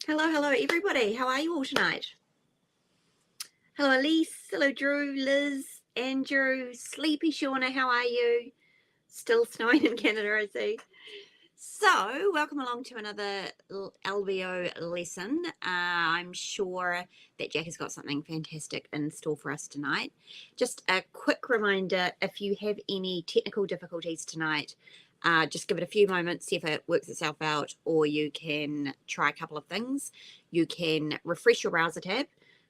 Hello, everybody. How are you all tonight? Hello, Elise. Hello, Drew, Liz, Andrew, Sleepy Shauna. How are you? Still snowing in Canada, I see. So, welcome along to another LBO lesson. I'm sure that Jack has got something fantastic in store for us tonight. Just a quick reminder, if you have any technical difficulties tonight, just give it a few moments, see if it works itself out, or you can try a couple of things. You can refresh your browser tab.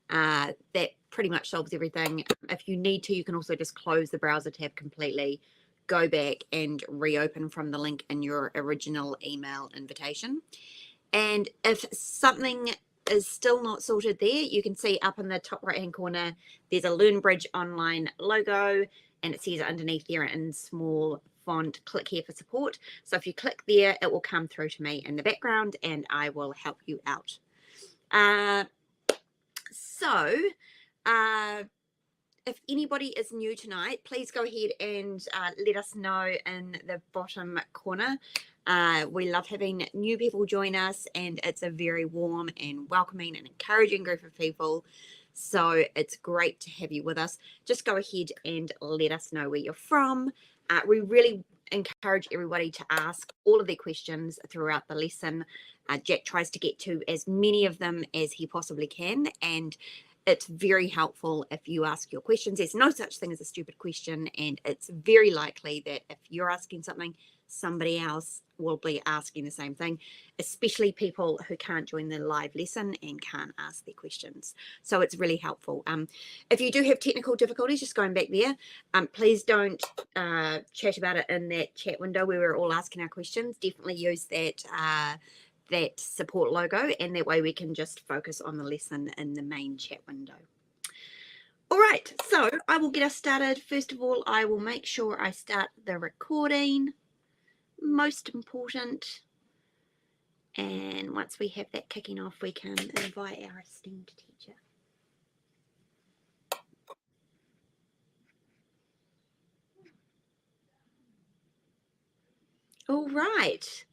That pretty much solves everything. If you need to, you can also just close the browser tab completely, go back and reopen from the link in your original email invitation. And if something is still not sorted there, you can see up in the top right hand corner, there's a LearnBridge Online logo, and it says underneath there in small font, click here for support. So if you click there, it will come through to me in the background and I will help you out. If anybody is new tonight, please go ahead and let us know in the bottom corner. We love having new people join us, and it's a very warm and welcoming and encouraging group of people. So it's great to have you with us. Just go ahead and let us know where you're from. We really encourage everybody to ask all of their questions throughout the lesson. Jack tries to get to as many of them as he possibly can, and it's very helpful if you ask your questions. There's no such thing as a stupid question, and it's very likely that if you're asking something, somebody else will be asking the same thing, especially people who can't join the live lesson and can't ask their questions. So it's really helpful. If you do have technical difficulties, just going back there, please don't chat about it in that chat window where we're all asking our questions. Definitely use that support logo, and that way we can just focus on the lesson in the main chat window. All right, so I will get us started. First of all, I will make sure I start the recording. Most important. And once we have that kicking off, we can invite our esteemed teacher. All right.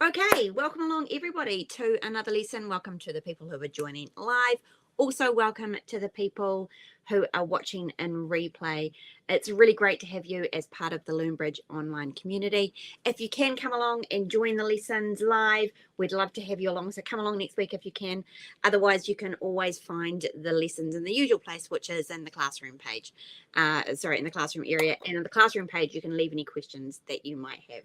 Okay, welcome along everybody to another lesson. Welcome to the people who are joining live. Also welcome to the people who are watching in replay. It's really great to have you as part of the LearnBridge online community. If you can come along and join the lessons live, we'd love to have you along. So come along next week if you can. Otherwise, you can always find the lessons in the usual place, which is in the classroom page. In the classroom area. And in the classroom page, you can leave any questions that you might have.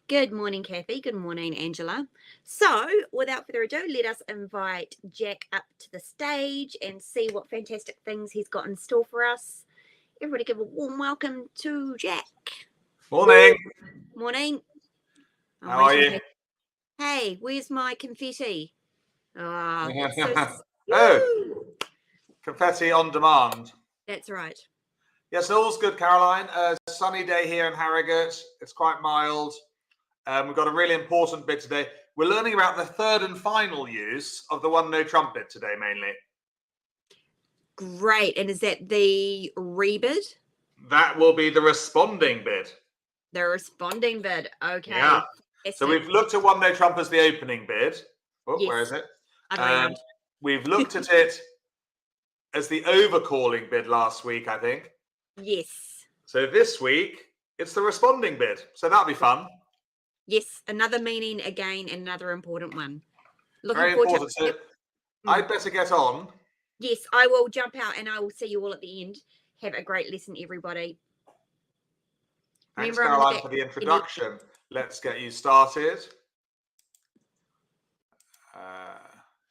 Good morning, Kathy. Good morning, Angela. So, without further ado, let us invite Jack up to the stage and see what fantastic things he's got in store for us. Everybody give a warm welcome to Jack. Morning. Morning. How are you? Hey, where's my confetti? Confetti on demand. That's right. Yes, all's good, Caroline. Sunny day here in Harrogate. It's quite mild. We've got a really important bit today. We're learning about the third and final use of the one no trumpet today, mainly. Great. And is that the rebid? That will be the responding bid. The responding bid. Okay. Yeah. So we've looked at one no trump as the opening bid. Oh, yes. Where is it? We've looked at it as the overcalling bid last week, I think. Yes. So this week, it's the responding bid. So that'll be fun. Yes, another meaning again, and another important one. Very important. So I'd better get on. Yes, I will jump out and I will see you all at the end. Have a great lesson, everybody. Thanks, Caroline, for the introduction. Let's get you started.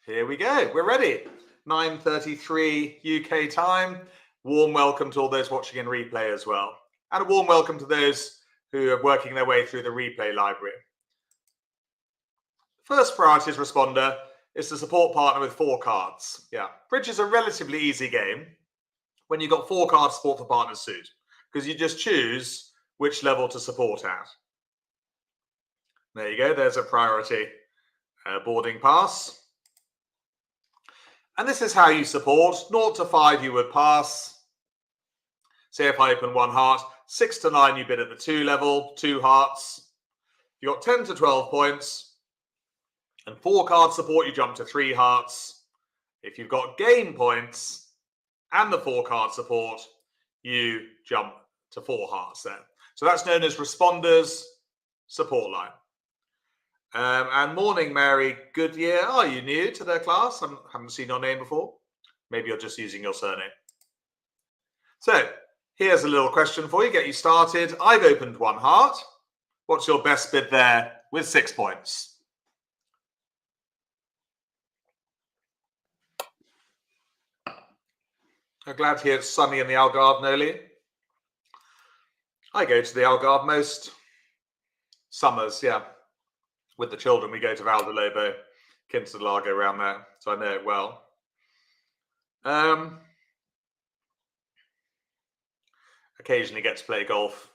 Here we go. We're ready. 9:33 UK time. Warm welcome to all those watching in replay as well. And a warm welcome to those who are working their way through the replay library. First priorities responder is to support partner with 4 cards. Yeah, Bridge is a relatively easy game when you've got 4 card support for partners suit, because you just choose which level to support at. There you go. There's a priority boarding pass. And this is how you support. 0 to 5 you would pass. Say if I open 1 heart, 6 to 9 you bid at the 2 level, 2 hearts. You got 10 to 12 points. And 4 card support, you jump to 3 hearts. If you've got game points and the 4 card support, you jump to 4 hearts there. So that's known as responders support line. And morning, Mary Goodyear. Are you new to the class? I haven't seen your name before. Maybe you're just using your surname. So here's a little question for you, get you started. I've opened 1 heart. What's your best bid there with 6 points? I'm glad to hear it's sunny in the Algarve, Noli. I go to the Algarve most summers, yeah. With the children, we go to Val de Lobo, Quinta del Lago around there, so I know it well. Occasionally get to play golf.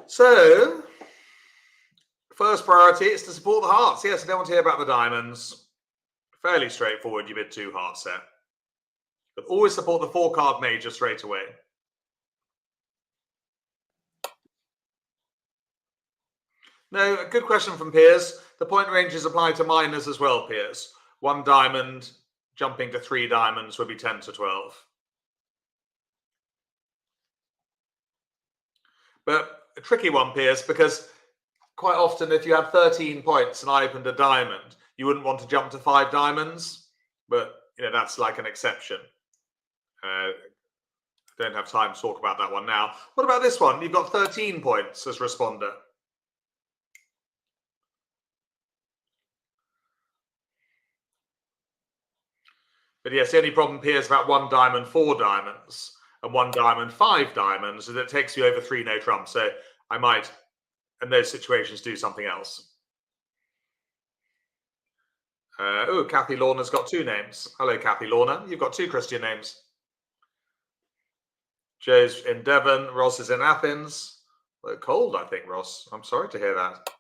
So, first priority is to support the hearts. Yes, I don't want to hear about the diamonds. Fairly straightforward, you bid 2 hearts there. But always support the 4 card major straight away. No, a good question from Piers. The point ranges apply to minors as well, Piers. 1 diamond jumping to 3 diamonds would be 10 to 12. But a tricky one, Piers, because quite often if you had 13 points and I opened a diamond, you wouldn't want to jump to 5 diamonds. But, you know, that's like an exception. Don't have time to talk about that one now. What about this one? You've got 13 points as responder. But yes, the only problem here is about 1 diamond, 4 diamonds, and 1 diamond, 5 diamonds, and it takes you over 3 no trump. So I might, in those situations, do something else. Oh, Kathy Lorna's got 2 names. Hello, Kathy Lorna. You've got 2 Christian names. Joe's in Devon. Ross is in Athens. Well, cold, I think, Ross. I'm sorry to hear that.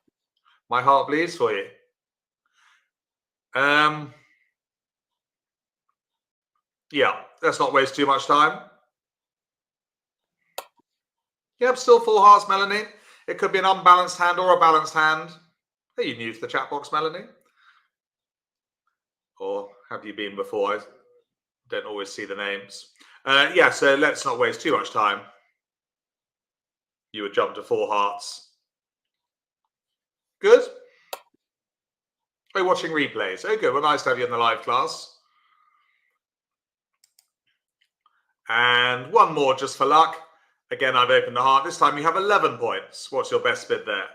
My heart bleeds for you. Yeah, let's not waste too much time. Yep, still 4 hearts, Melanie. It could be an unbalanced hand or a balanced hand. Are you new to the chat box, Melanie? Or have you been before? I don't always see the names. Yeah, so let's not waste too much time. You would jump to 4 hearts. Good. We're watching replays. Oh, good. Well, nice to have you in the live class. And 1 more just for luck. Again, I've opened the heart. This time you have 11 points. What's your best bid there?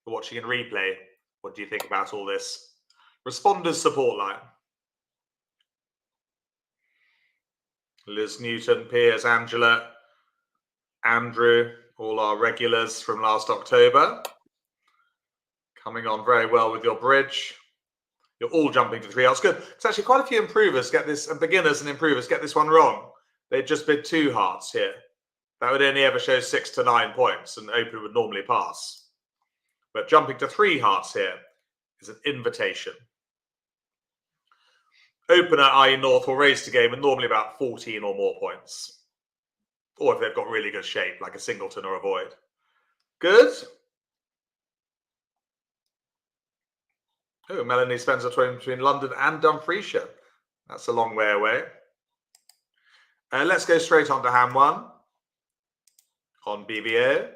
We're watching in replay. What do you think about all this? Responders support line. Liz Newton, Piers, Angela, Andrew, all our regulars from last October. Coming on very well with your bridge. You're all jumping to 3 hearts. Good. It's actually quite a few improvers get this, and beginners and improvers get this one wrong. They just bid 2 hearts here. That would only ever show 6 to 9 points, and open would normally pass. But jumping to 3 hearts here is an invitation. Opener, i.e. North, will raise the game with normally about 14 or more points. Or if they've got really good shape, like a singleton or a void. Good. Oh, Melanie spends her time between London and Dumfriesshire. That's a long way away. Let's go straight on to hand 1 on BBO.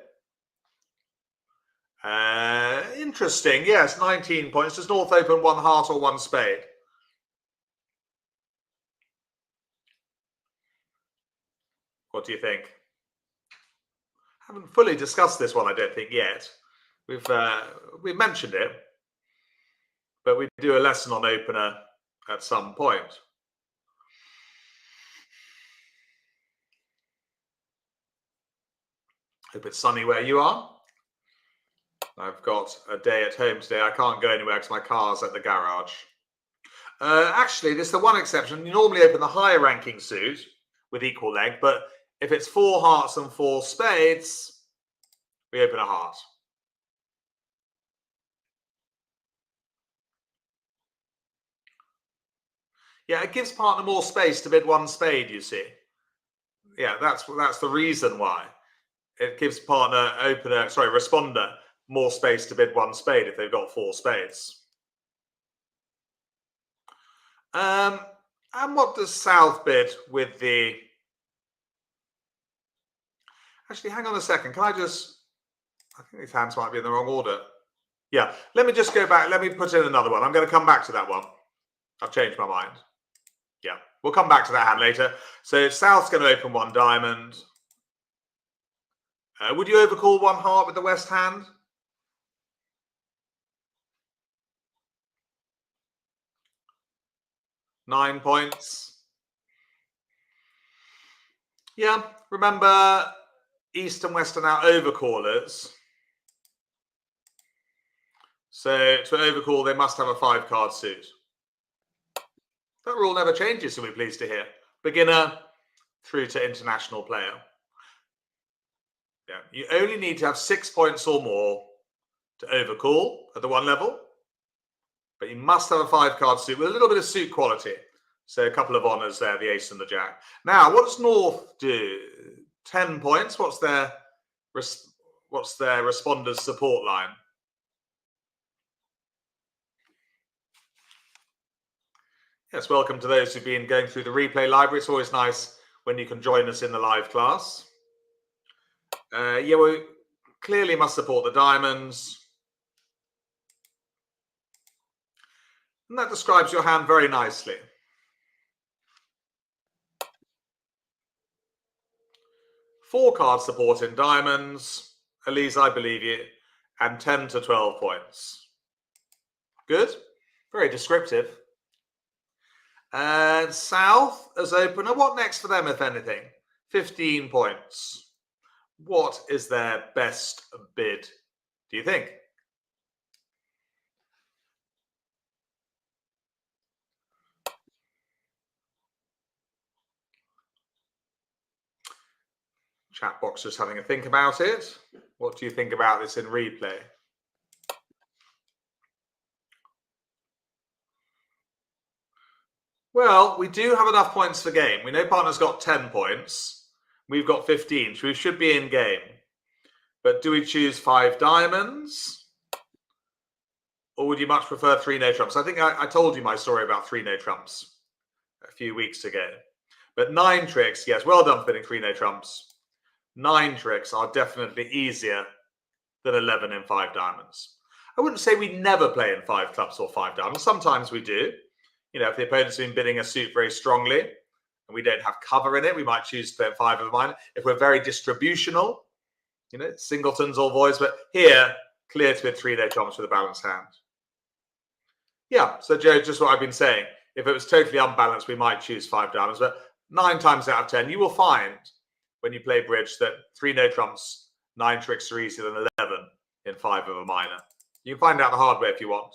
Interesting. Yes, 19 points. Does North open 1 heart or 1 spade? What do you think? Haven't fully discussed this one, I don't think, yet. We've mentioned it, but we do a lesson on opener at some point. Hope it's sunny where you are. I've got a day at home today. I can't go anywhere because my car's at the garage. Actually, there's the one exception. You normally open the higher ranking suit with equal leg, but if it's 4 hearts and 4 spades, we open a heart. Yeah, it gives partner more space to bid 1 spade, you see. Yeah, that's the reason why. It gives partner responder more space to bid one spade if they've got 4 spades. And what does South bid with the... Actually, hang on a second. Can I just... I think these hands might be in the wrong order. Yeah, let me just go back. Let me put in another one. I'm going to come back to that one. I've changed my mind. Yeah, we'll come back to that hand later. So South's going to open 1 diamond. Would you overcall 1 heart with the West hand? Nine points. Yeah, remember East and West are now overcallers. So to overcall, they must have a 5-card suit. That rule never changes, so we're pleased to hear. Beginner through to international player. Yeah, you only need to have 6 points or more to overcall at the 1 level. But you must have a 5-card suit with a little bit of suit quality. So a couple of honours there, the ace and the jack. Now, what does North do? 10 points. What's their responder's support line? Yes, welcome to those who've been going through the replay library. It's always nice when you can join us in the live class. Yeah, we clearly must support the diamonds. And that describes your hand very nicely. 4-card support in diamonds. Elise, I believe you. And 10 to 12 points. Good. Very descriptive. And South as opener. What next for them, if anything? 15 points. What is their best bid, do you think? Chat box just having a think about it. What do you think about this in replay? Well, we do have enough points for game. We know partner's got 10 points. We've got 15, so we should be in game. But do we choose 5 diamonds? Or would you much prefer 3 no trumps? I think I told you my story about 3 no trumps a few weeks ago. But 9 tricks, yes, well done for bidding 3 no trumps. 9 tricks are definitely easier than 11 in 5 diamonds. I wouldn't say we never play in 5 clubs or 5 diamonds. Sometimes we do. You know, if the opponent's been bidding a suit very strongly and we don't have cover in it, we might choose to play 5 of a minor. If we're very distributional, you know, singletons or voids, but here, clear to bid 3 no trumps with a balanced hand. Yeah, so Joe, just what I've been saying. If it was totally unbalanced, we might choose 5 diamonds, but 9 times out of 10, you will find when you play bridge that 3 no trumps, 9 tricks are easier than 11 in 5 of a minor. You can find out the hard way if you want.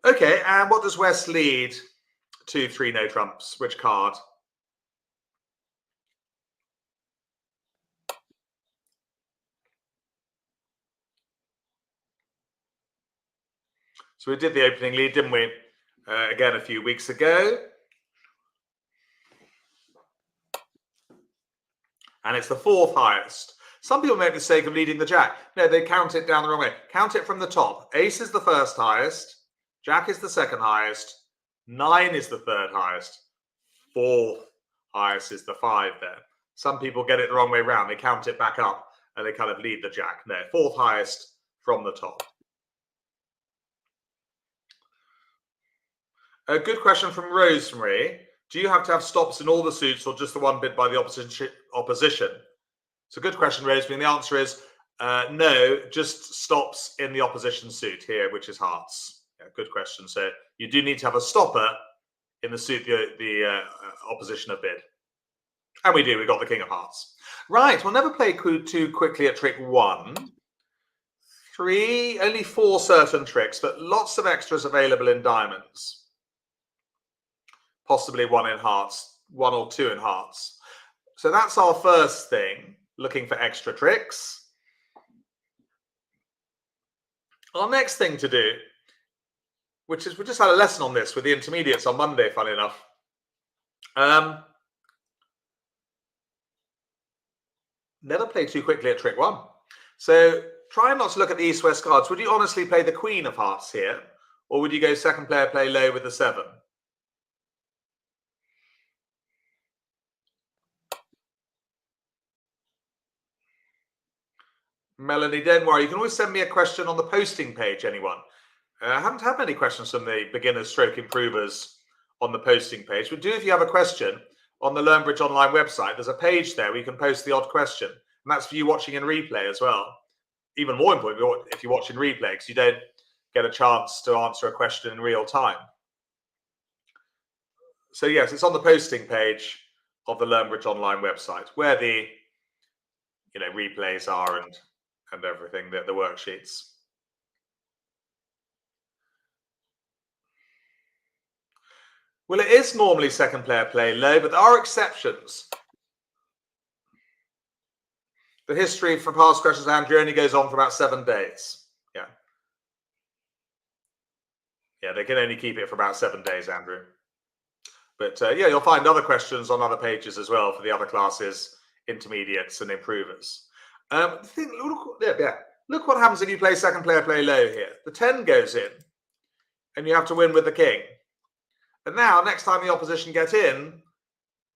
Okay, and what does West lead to 3 no trumps? Which card? So we did the opening lead, didn't we? Again, a few weeks ago. And it's the 4th highest. Some people make the mistake of leading the jack. No, they count it down the wrong way. Count it from the top. Ace is the 1st highest. Jack is the 2nd highest. 9 is the 3rd highest. 4th highest is the 5 there. Some people get it the wrong way around. They count it back up and they kind of lead the jack. No, 4th highest from the top. A good question from Rosemary. Do you have to have stops in all the suits or just the one bid by the opposition? It's a good question, Rosemary. And the answer is no, just stops in the opposition suit here, which is hearts. Yeah, good question. So you do need to have a stopper in the suit the opposition have bid. And we do. We've got the king of hearts. Right. We'll never play too quickly at trick 1. 3, only 4 certain tricks, but lots of extras available in diamonds. Possibly 1 in hearts, 1 or 2 in hearts. So that's our first thing, looking for extra tricks. Our next thing to do, which is, we just had a lesson on this with the intermediates on Monday, funny enough. Never play too quickly at trick 1. So try not to look at the east-west cards. Would you honestly play the queen of hearts here? Or would you go second player play low with the 7? Melanie, don't worry. You can always send me a question on the posting page, anyone. I haven't had many questions from the beginners stroke improvers on the posting page. But do, if you have a question on the LearnBridge Online website, there's a page there where you can post the odd question. And that's for you watching in replay as well. Even more important if you watch in replay, because you don't get a chance to answer a question in real time. So yes, it's on the posting page of the LearnBridge Online website where the replays are and everything, the worksheets. Well, it is normally second player play low, but there are exceptions. The history for past questions, Andrew, only goes on for about 7 days. Yeah. Yeah, they can only keep it for about 7 days, Andrew. But yeah, you'll find other questions on other pages as well for the other classes, intermediates and improvers. Look what happens if you play second player play low here. The 10 goes in, and you have to win with the king. And now, next time the opposition get in,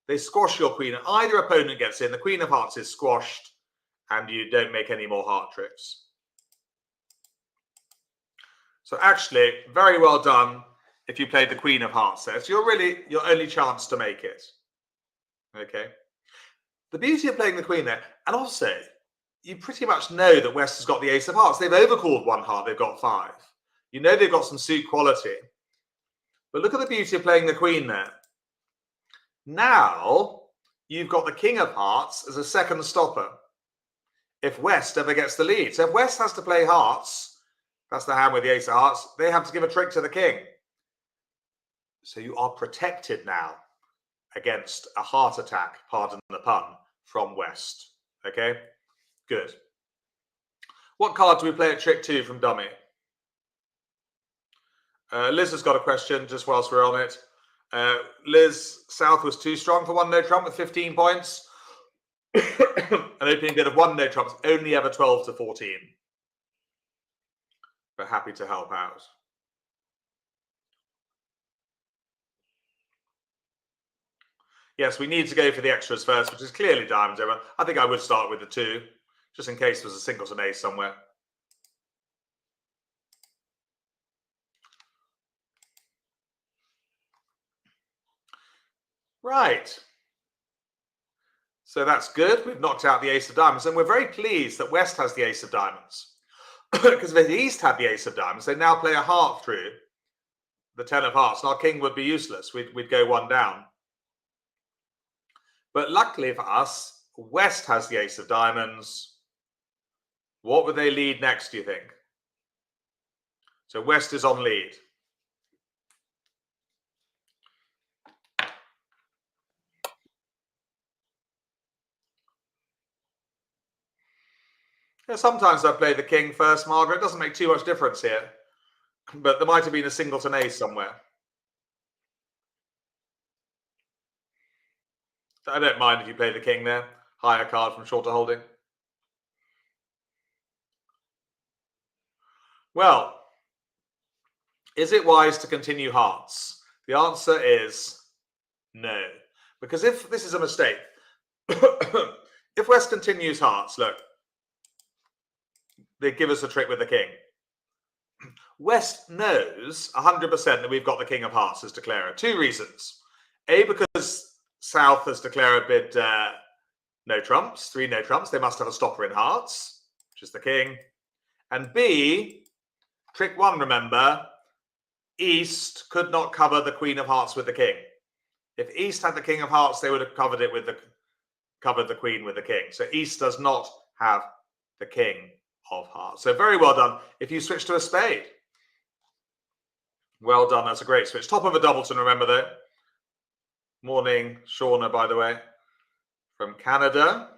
they squash your queen. Either opponent gets in, the queen of hearts is squashed, and you don't make any more heart tricks. So actually, very well done if you played the queen of hearts there. So you're really your only chance to make it. Okay. The beauty of playing the queen there, and also, you pretty much know that West has got the ace of hearts. They've overcalled 1 heart, they've got 5. You know they've got some suit quality. But look at the beauty of playing the queen there. Now, you've got the king of hearts as a second stopper if West ever gets the lead. So if West has to play hearts, that's the hand with the ace of hearts, they have to give a trick to the king. So you are protected now against a heart attack, pardon the pun, from West. Okay, good. What card do we play at trick 2 from dummy? Liz has got a question just whilst we're on it. Liz, South was too strong for 1 no trump with 15 points. An opening bid of 1 no trumps, only ever 12 to 14. But happy to help out. Yes, we need to go for the extras first, which is clearly diamonds over. I think I would start with the 2, just in case there's a singleton ace somewhere. Right. So that's good. We've knocked out the ace of diamonds, and we're very pleased that West has the ace of diamonds. Because if the East had the ace of diamonds, they now play a heart through the 10 of hearts, and our king would be useless. We'd go 1 down. But luckily for us, West has the ace of diamonds. What would they lead next, do you think? So West is on lead. Yeah, sometimes I play the king first, Margaret. It doesn't make too much difference here. But there might have been a singleton ace somewhere. I don't mind if you play the king there. Higher card from shorter holding. Well, is it wise to continue hearts? The answer is no. Because if this is a mistake, if West continues hearts, look, they give us a trick with the king. West knows 100% that we've got the king of hearts as declarer. 2 reasons. A, because South has declared a bid no trumps, 3 no trumps. They must have a stopper in hearts, which is the king. And B, trick 1, remember, East could not cover the queen of hearts with the king. If East had the king of hearts, they would have covered it with covered the queen with the king. So East does not have the king of hearts. So very well done. If you switch to a spade, well done. That's a great switch. Top of a doubleton, remember though. Morning, Shauna, by the way, from Canada.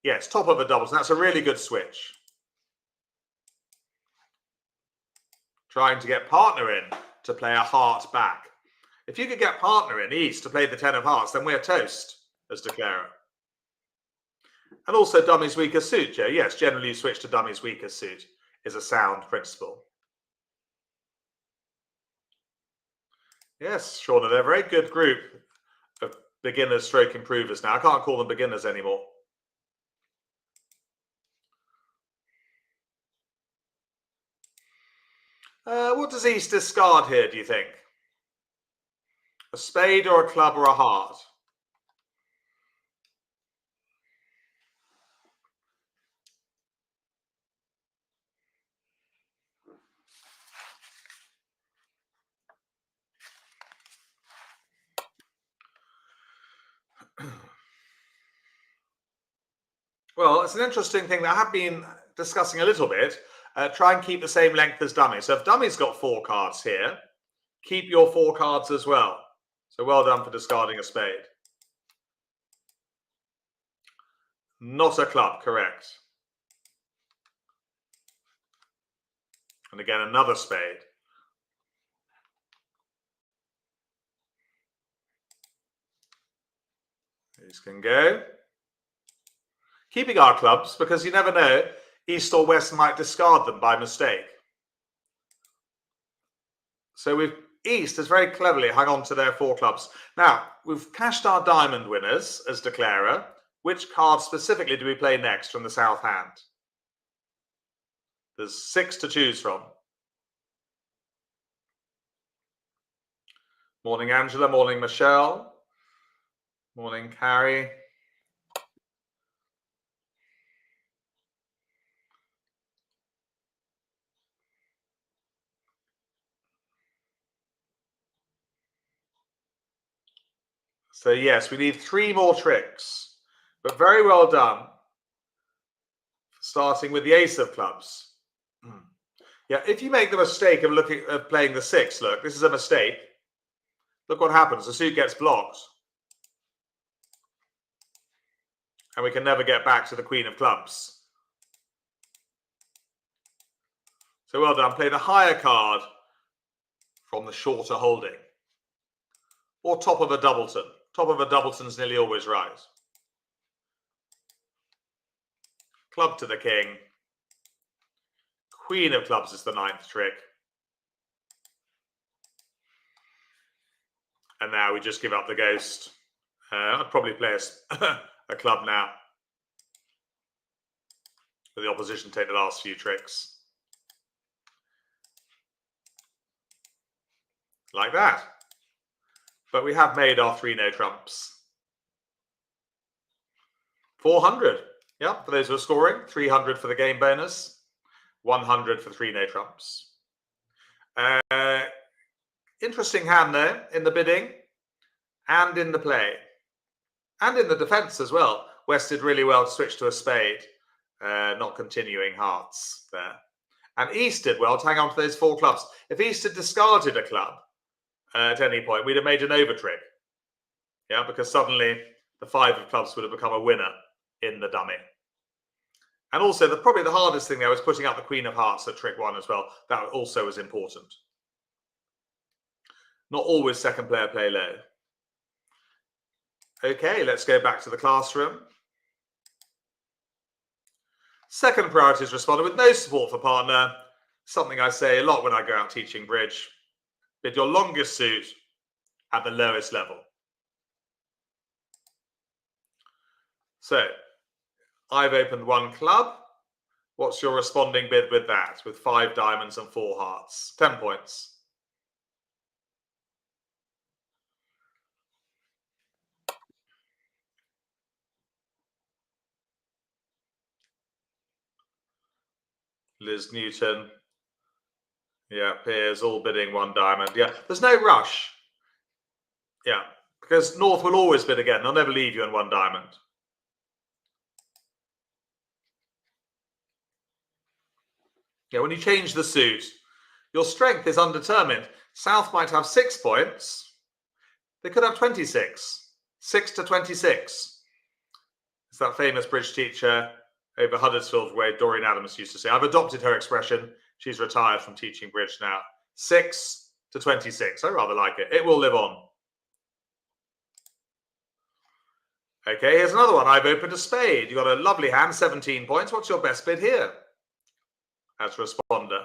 Yes, top of a doubleton. That's a really good switch. Trying to get partner in to play a heart back. If you could get partner in East to play the 10 of hearts, then we're toast as declarer. And also dummy's weaker suit, Joe. Yes, generally you switch to dummy's weaker suit is a sound principle. Yes, Shauna, they're a very good group of beginners stroke improvers now. I can't call them beginners anymore. What does East discard here, do you think? A spade or a club or a heart? Well, it's an interesting thing that I have been discussing a little bit. Try and keep the same length as dummy. So if dummy's got 4 cards here, keep your 4 cards as well. So well done for discarding a spade. Not a club, correct. And again, another spade. These can go. Keeping our clubs, because you never know, East or West might discard them by mistake. So East has very cleverly hung on to their 4 clubs. Now, we've cashed our diamond winners as declarer. Which card specifically do we play next from the south hand? There's 6 to choose from. Morning, Angela. Morning, Michelle. Morning, Carrie. So yes, we need 3 more tricks, but very well done. Starting with the ace of clubs. Yeah, if you make the mistake of playing the 6, look, this is a mistake. Look what happens. The suit gets blocked. And we can never get back to the queen of clubs. So well done. Play the higher card from the shorter holding. Or top of a doubleton. Top of a doubleton's nearly always right. Club to the king. Queen of clubs is the 9th trick. And now we just give up the ghost. I'd probably play a club now. Let the opposition take the last few tricks. Like that. But we have made our 3 no trumps. 400. Yeah, for those who are scoring. 300 for the game bonus. 100 for 3 no trumps. Interesting hand there in the bidding and in the play. And in the defence as well. West did really well to switch to a spade. Not continuing hearts there. And East did well to hang on to those 4 clubs. If East had discarded a club at any point, we'd have made an over trick. Yeah, because suddenly the 5 of clubs would have become a winner in the dummy. And also, probably the hardest thing there was putting up the queen of hearts at trick 1 as well. That also was important. Not always second player play low. Okay, let's go back to the classroom. Second priority is responded with no support for partner. Something I say a lot when I go out teaching bridge. Bid your longest suit at the lowest level. So, I've opened 1 club. What's your responding bid with that? With 5 diamonds and 4 hearts. 10 points. Liz Newton. Yeah, Piers, all bidding 1 diamond. Yeah, there's no rush. Yeah, because North will always bid again. They'll never leave you in 1 diamond. Yeah, when you change the suit, your strength is undetermined. South might have 6 points. They could have 26. 6 to 26. It's that famous bridge teacher over Huddersfield Way, Doreen Adams, used to say. I've adopted her expression. She's retired from teaching bridge now. 6 to 26. I rather like it. It will live on. Okay, here's another one. I've opened a spade. You've got a lovely hand, 17 points. What's your best bid here? As responder.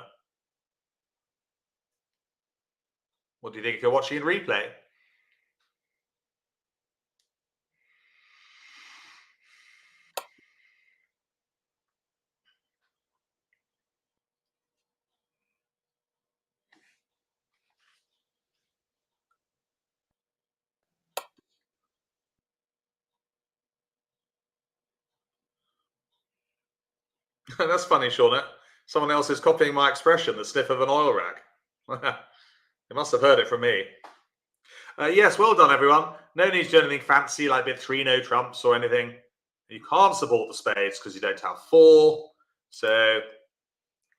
What do you think if you're watching in replay? That's funny, Shauna. Someone else is copying my expression, the sniff of an oil rag. You must have heard it from me. Yes, well done, everyone. No need to do anything fancy like bid 3 no trumps or anything. You can't support the spades because you don't have 4. So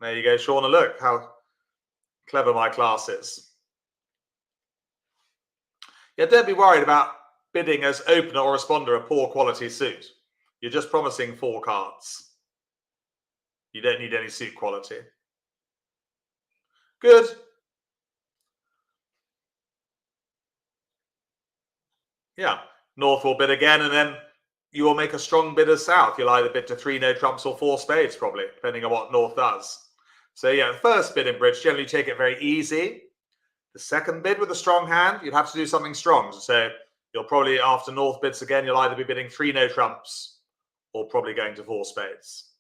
there you go, Shauna. Look how clever my class is. Yeah, don't be worried about bidding as opener or responder a poor quality suit. You're just promising 4 cards. You don't need any suit quality. Good. Yeah. North will bid again, and then you will make a strong bid as South. You'll either bid to 3 no trumps or 4 spades, probably, depending on what North does. So yeah, the first bid in bridge, generally take it very easy. The second bid with a strong hand, you'd have to do something strong. So you'll probably, after North bids again, you'll either be bidding 3 no trumps or probably going to 4 spades.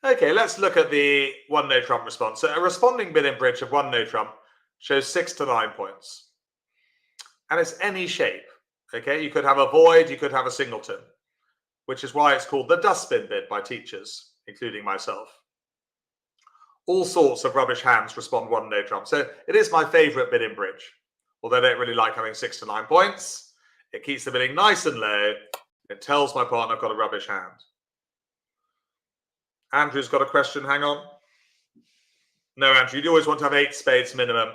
Okay, let's look at the 1 no trump response. So a responding bid in bridge of 1 no trump shows 6 to 9 points. And it's any shape. Okay, you could have a void, you could have a singleton, which is why it's called the dustbin bid by teachers, including myself. All sorts of rubbish hands respond 1 no trump. So it is my favorite bid in bridge, although I don't really like having 6 to 9 points. It keeps the bidding nice and low. It tells my partner I've got a rubbish hand. Andrew's got a question. Hang on. No, Andrew, you'd always want to have 8 spades minimum.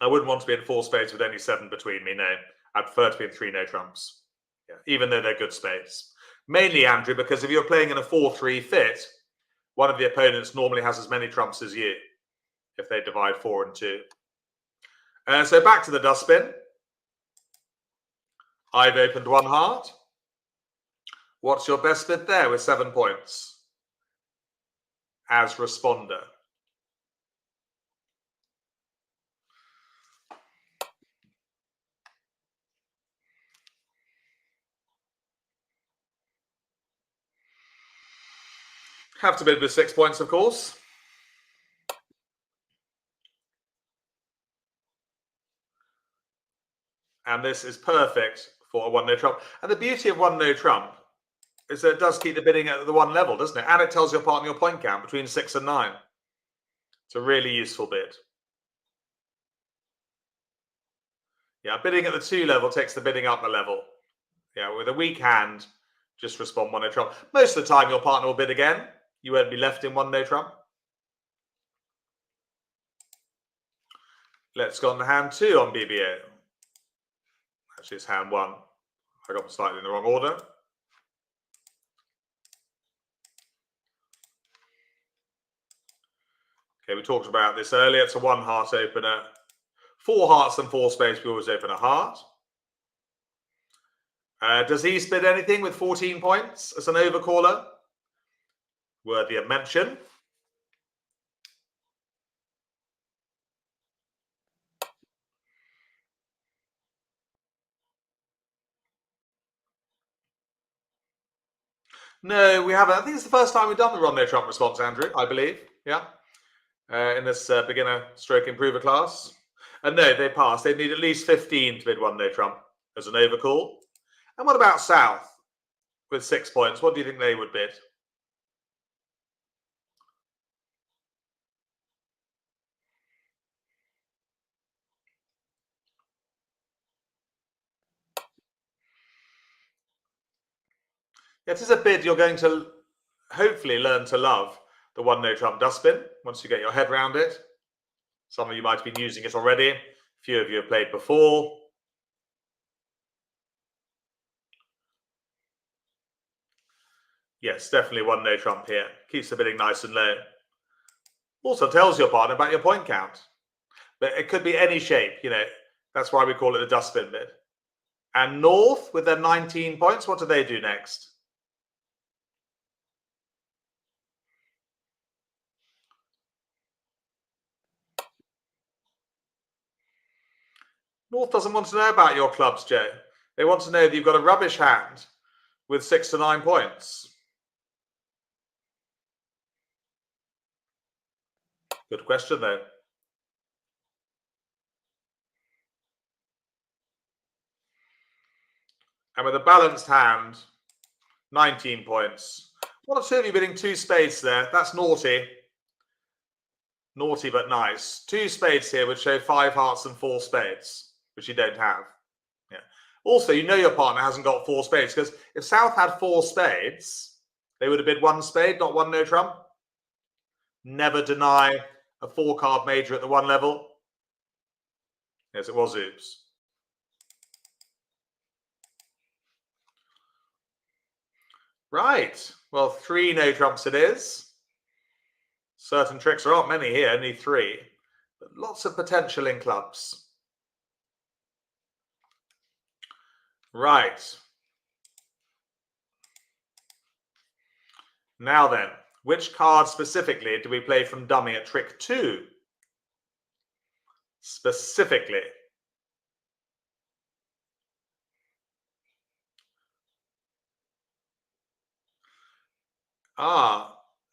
I wouldn't want to be in 4 spades with only 7 between me. No, I'd prefer to be in 3 no trumps. Yeah, even though they're good spades. Mainly, Andrew, because if you're playing in a 4-3 fit, one of the opponents normally has as many trumps as you if they divide 4 and 2. So back to the dustbin. I've opened 1 heart. What's your best bid there with 7 points? As responder. Have to bid with 6 points, of course. And this is perfect for a 1 no trump. And the beauty of 1 no trump is that it does keep the bidding at the 1 level, doesn't it? And it tells your partner your point count between 6 and 9. It's a really useful bid. Yeah, bidding at the 2 level takes the bidding up a level. Yeah, with a weak hand, just respond 1 no trump. Most of the time, your partner will bid again. You won't be left in 1 no trump. Let's go on to hand 2 on BBO. Actually, it's hand 1. I got them slightly in the wrong order. Okay, we talked about this earlier. It's a 1 heart opener. 4 hearts and 4 spades, we always open a heart. Does he bid anything with 14 points as an overcaller? Worthy of mention. No, we haven't. I think it's the first time we've done the Ron No Trump response, Andrew, I believe. Yeah. In this beginner stroke improver class. And no, they passed. They need at least 15 to bid 1 no trump as an overcall. And what about South with 6 points? What do you think they would bid? It is a bid you're going to hopefully learn to love, the 1 no trump dustbin, once you get your head around it. Some of you might have been using it already. A few of you have played before. Yes, definitely 1 no trump here. Keeps the bidding nice and low. Also tells your partner about your point count. But it could be any shape, you know. That's why we call it the dustbin bid. And North, with their 19 points, what do they do next? North doesn't want to know about your clubs, Joe. They want to know that you've got a rubbish hand with 6 to 9 points. Good question, though. And with a balanced hand, 19 points. One or two of you bidding 2 spades there. That's naughty. Naughty but nice. 2 spades here would show 5 hearts and 4 spades, which you don't have. Yeah. Also, you know your partner hasn't got 4 spades, because if South had 4 spades, they would have bid 1 spade, not 1 no trump. Never deny a 4-card major at the 1 level. Yes, it was oops. Right. Well, 3 no trumps it is. Certain tricks, there aren't many here, only 3. But lots of potential in clubs. Right. Now then, which card specifically do we play from dummy at trick 2? Specifically.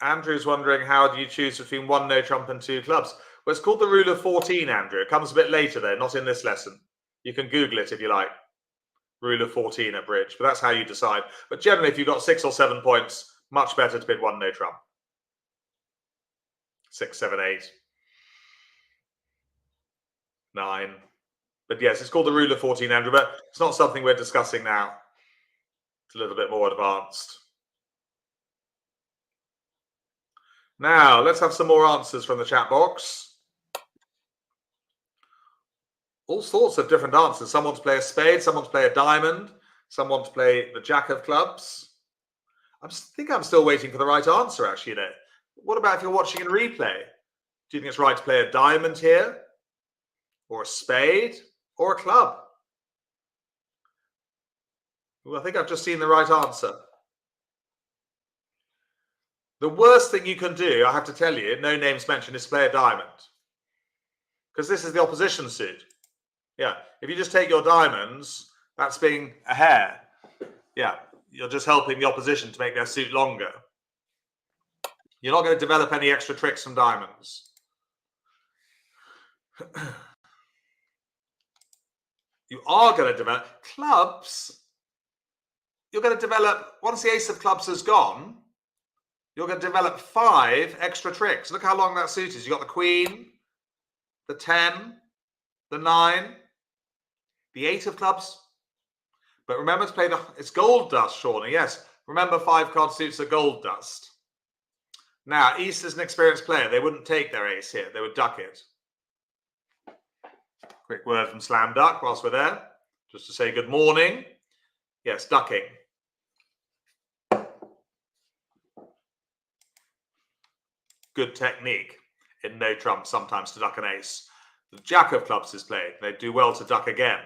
Andrew's wondering, how do you choose between 1 no trump and 2 clubs? Well, it's called the rule of 14, Andrew. It comes a bit later, though, not in this lesson. You can Google it if you like. Rule of 14 at bridge, but that's how you decide. But generally, if you've got 6 or 7 points, much better to bid 1 no trump. 6, 7, 8, 9. But yes, it's called the rule of 14, Andrew, but it's not something we're discussing now. It's a little bit more advanced. Now, let's have some more answers from the chat box. All sorts of different answers. Some want to play a spade, some want to play a diamond, some want to play the jack of clubs. I think I'm still waiting for the right answer, actually, you know. What about if you're watching in replay? Do you think it's right to play a diamond here? Or a spade? Or a club? Well, I think I've just seen the right answer. The worst thing you can do, I have to tell you, no names mentioned, is play a diamond. Because this is the opposition suit. Yeah, if you just take your diamonds, that's being a hare. Yeah, you're just helping the opposition to make their suit longer. You're not going to develop any extra tricks from diamonds. You are going to develop clubs. You're going to develop, once the ace of clubs has gone, you're going to develop 5 extra tricks. Look how long that suit is. You've got the queen, the 10, the 9, the 8 of clubs. But remember to play it's gold dust, Shawnee. Yes, remember 5-card suits are gold dust. Now, East is an experienced player. They wouldn't take their ace here. They would duck it. Quick word from Slam Duck whilst we're there, just to say good morning. Yes, ducking. Good technique in no trump sometimes to duck an ace. The jack of clubs is played. They do well to duck again.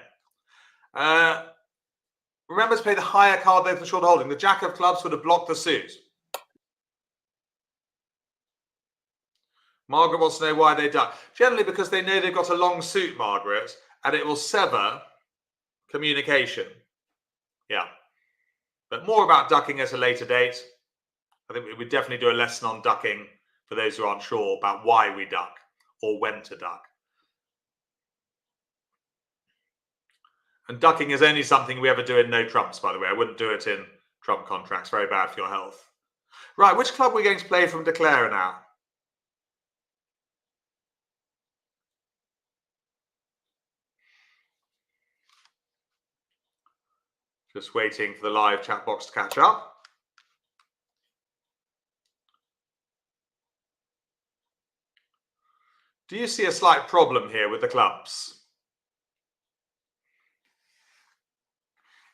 Remember to play the higher card though for short holding. The jack of clubs would have blocked the suit. Margaret wants to know why they duck. Generally because they know they've got a long suit, Margaret, and it will sever communication. Yeah. But more about ducking at a later date. I think we would definitely do a lesson on ducking for those who aren't sure about why we duck or when to duck. And ducking is only something we ever do in no trumps, by the way. I wouldn't do it in trump contracts. Very bad for your health. Right, which club are we going to play from Declare now? Just waiting for the live chat box to catch up. Do you see a slight problem here with the clubs?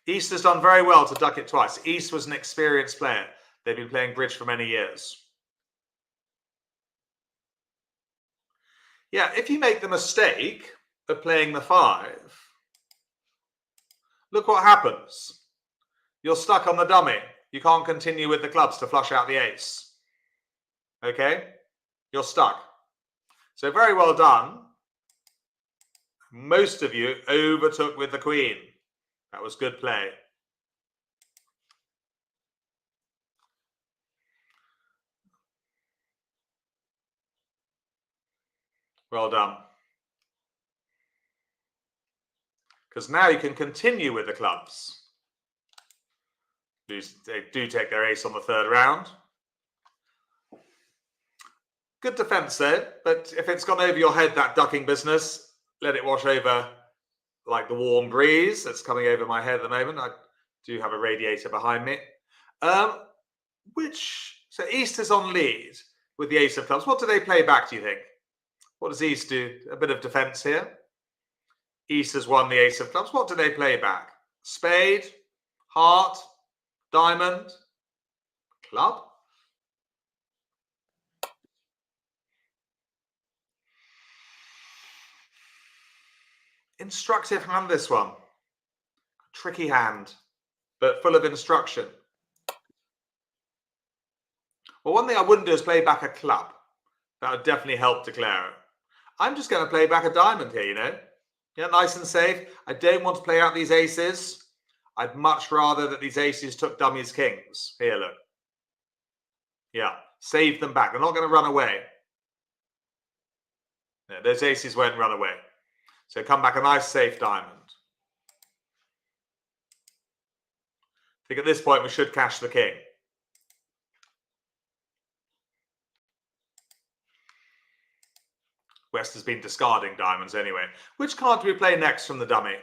East has done very well to duck it twice. East was an experienced player. They've been playing bridge for many years. Yeah, if you make the mistake of playing the 5, look what happens. You're stuck on the dummy. You can't continue with the clubs to flush out the ace. Okay? You're stuck. So very well done. Most of you overtook with the queen. That was good play. Well done. Because now you can continue with the clubs. They do take their ace on the 3rd round. Good defense though, but if it's gone over your head, that ducking business, let it wash over like the warm breeze that's coming over my head at the moment. I do have a radiator behind me. So East is on lead with the ace of clubs. What do they play back, do you think? What does East do? A bit of defense here. East has won the ace of clubs. What do they play back? Spade, heart, diamond, club? Instructive hand, this one. Tricky hand, but full of instruction. Well, one thing I wouldn't do is play back a club. That would definitely help declare it. I'm just going to play back a diamond here, you know. Yeah, nice and safe. I don't want to play out these aces. I'd much rather that these aces took dummies kings. Here, look. Yeah, save them back. They're not going to run away. Yeah, those aces won't run away. So come back a nice safe diamond. I think at this point we should cash the king. West has been discarding diamonds anyway. Which card do we play next from the dummy?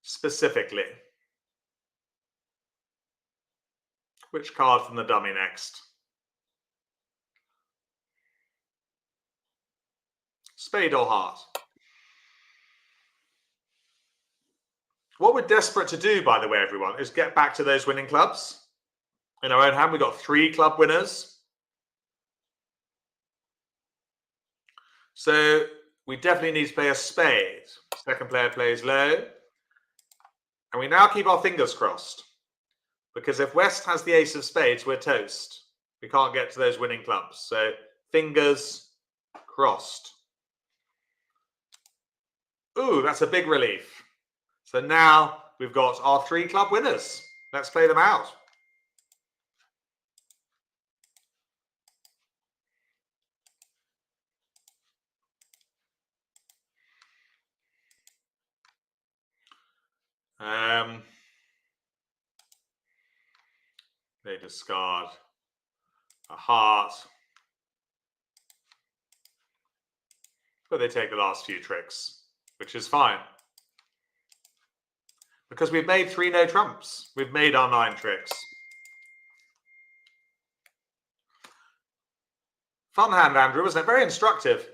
Specifically. Which card from the dummy next? Spade or heart? What we're desperate to do, by the way, everyone, is get back to those winning clubs. In our own hand, we've got 3 club winners. So we definitely need to play a spade. Second player plays low. And we now keep our fingers crossed. Because if West has the ace of spades, we're toast. We can't get to those winning clubs. So fingers crossed. Ooh, that's a big relief. So now we've got our 3 club winners. Let's play them out. They discard a heart. But they take the last few tricks, which is fine. Because we've made 3 no trumps. We've made our 9 tricks. Fun hand, Andrew, wasn't it? Very instructive.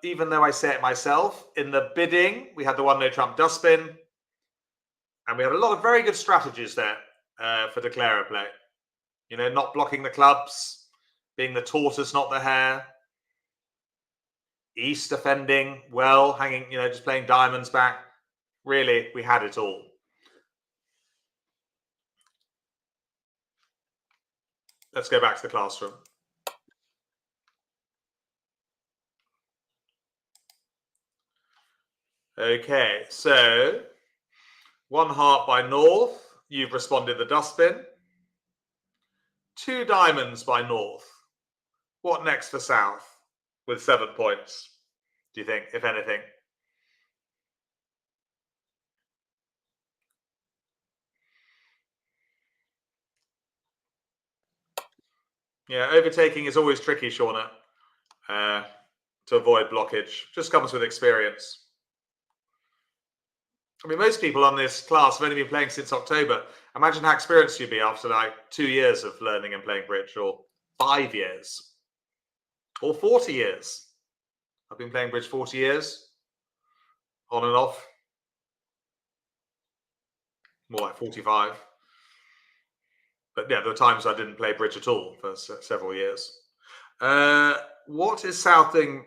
Even though I say it myself, in the bidding, we had the 1 no trump dustbin. And we had a lot of very good strategies there for declarer play. You know, not blocking the clubs, being the tortoise, not the hare. East defending well, hanging, you know, just playing diamonds back. Really, we had it all. Let's go back to the classroom. Okay, so 1 heart by North. You've responded the dustbin. 2 diamonds by North. What next for South with 7 points, do you think, if anything? Yeah, overtaking is always tricky, Shauna, to avoid blockage. Just comes with experience. I mean, most people on this class have only been playing since October. Imagine how experienced you'd be after like 2 years of learning and playing bridge, or 5 years, or 40 years. I've been playing bridge 40 years, on and off. More like 45. But yeah, there were times I didn't play bridge at all for several years. What is South doing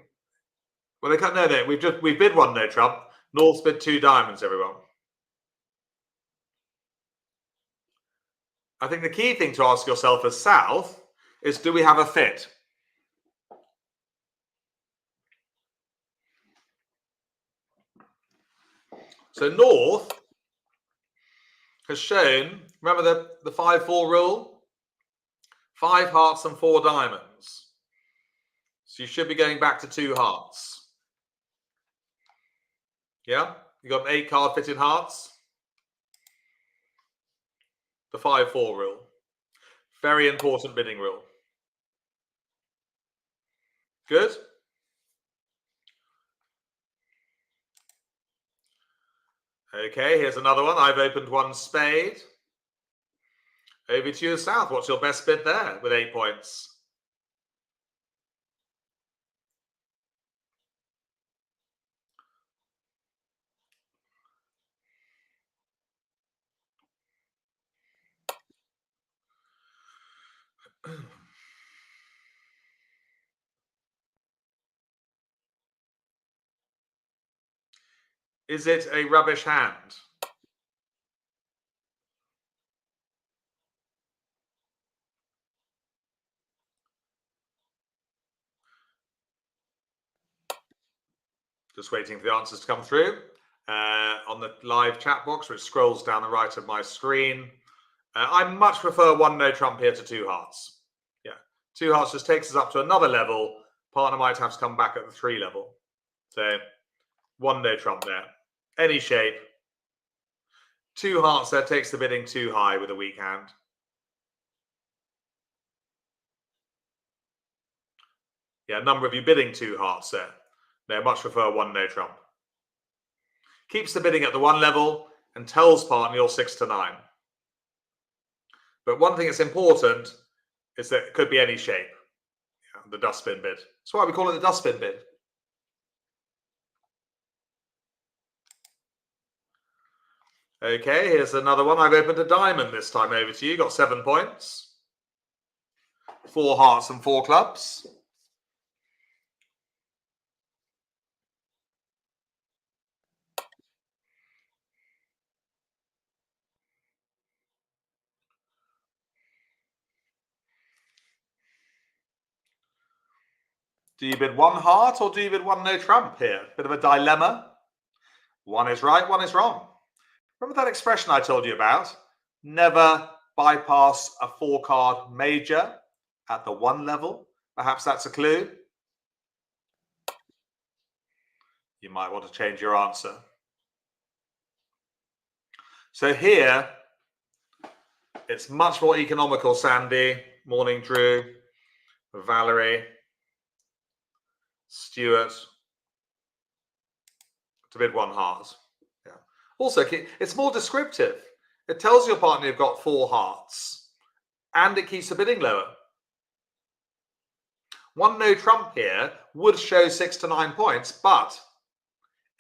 Well, they can't. No. We've bid one no trump. North's bid 2 diamonds. Everyone. I think the key thing to ask yourself as South is, do we have a fit? So North has shown, remember the 5-4 rule? 5 hearts and 4 diamonds. So you should be going back to 2 hearts. Yeah? You got an 8 card fit in hearts. The 5-4 rule. Very important bidding rule. Good? Okay, here's another one. I've opened 1 spade. Over to you, South. What's your best bid there with 8 points? Is it a rubbish hand? Just waiting for the answers to come through on the live chat box, which scrolls down the right of my screen. I much prefer 1 no trump here to 2 hearts. Yeah, 2 hearts just takes us up to another level. Partner might have to come back at the 3 level. So 1 no trump there. Any shape. 2 hearts there takes the bidding too high with a weak hand. Yeah, a number of you bidding 2 hearts there. No, much prefer 1 no trump. Keeps the bidding at the 1 level and tells partner you're 6 to 9. But one thing that's important is that it could be any shape. Yeah, the dustbin bid. That's why we call it the dustbin bid. Okay, here's another one. I've opened a diamond this time. Over to you. Got 7 points. 4 hearts and 4 clubs. Do you bid 1 heart or do you bid 1 no trump here? Bit of a dilemma. 1 is right, 1 is wrong. Remember that expression I told you about? Never bypass a 4 card major at the 1 level. Perhaps that's a clue. You might want to change your answer. So here, it's much more economical, Sandy. Morning, Drew. Valerie. Stuart. To bid 1 heart. Yeah. Also, it's more descriptive. It tells your partner you've got 4 hearts. And it keeps the bidding lower. 1 no trump here would show 6 to 9 points, but